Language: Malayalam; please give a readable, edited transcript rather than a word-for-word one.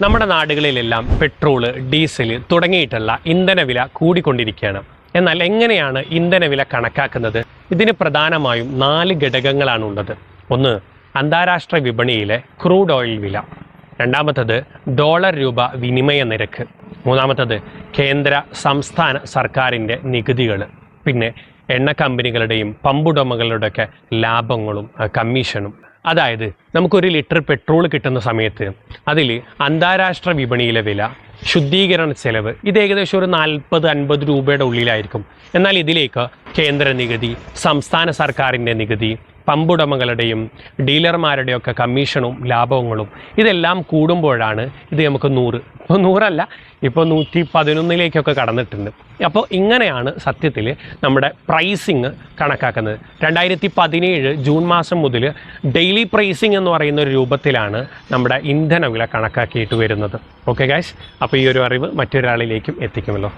നമ്മുടെ നാടുകളിലെല്ലാം പെട്രോള്, ഡീസൽ തുടങ്ങിയിട്ടുള്ള ഇന്ധനവില കൂടിക്കൊണ്ടിരിക്കുകയാണ്. എന്നാൽ എങ്ങനെയാണ് ഇന്ധനവില കണക്കാക്കുന്നത്? ഇതിന് പ്രധാനമായും 4 ഘടകങ്ങളാണുള്ളത്. ഒന്ന്, അന്താരാഷ്ട്ര വിപണിയിലെ ക്രൂഡ് ഓയിൽ വില. രണ്ടാമത്തത് ഡോളർ രൂപ വിനിമയ നിരക്ക്. മൂന്നാമത്തത് കേന്ദ്ര സംസ്ഥാന സർക്കാരിൻ്റെ നികുതികൾ. പിന്നെ എണ്ണ കമ്പനികളുടെയും പമ്പുടമകളുടെയൊക്കെ ലാഭങ്ങളും കമ്മീഷനും. അതായത് നമുക്കൊരു ലിറ്റർ പെട്രോൾ കിട്ടുന്ന സമയത്ത് അതിൽ അന്താരാഷ്ട്ര വിപണിയിലെ വില, ശുദ്ധീകരണ ചെലവ് ഇത് ഏകദേശം ഒരു 40-50 രൂപയുടെ ഉള്ളിലായിരിക്കും. എന്നാൽ ഇതിലേക്ക് കേന്ദ്ര നികുതി, സംസ്ഥാന സർക്കാരിൻ്റെ നികുതി, പമ്പുടമകളുടെയും ഡീലർമാരുടെയൊക്കെ കമ്മീഷനും ലാഭങ്ങളും ഇതെല്ലാം കൂടുമ്പോഴാണ് ഇത് നമുക്ക് 100, ഇപ്പോൾ 100 അല്ല, ഇപ്പോൾ 111 കടന്നിട്ടുണ്ട്. അപ്പോൾ ഇങ്ങനെയാണ് സത്യത്തിൽ നമ്മുടെ പ്രൈസിങ് കണക്കാക്കുന്നത്. 2017 ജൂൺ മാസം മുതൽ ഡെയിലി പ്രൈസിങ് എന്ന് പറയുന്ന ഒരു രൂപത്തിലാണ് നമ്മുടെ ഇന്ധനവില കണക്കാക്കിയിട്ട് വരുന്നത്. ഓക്കെ ഗൈസ്, അപ്പോൾ ഈ ഒരു അറിവ് മറ്റൊരാളിലേക്കും എത്തിക്കുമല്ലോ.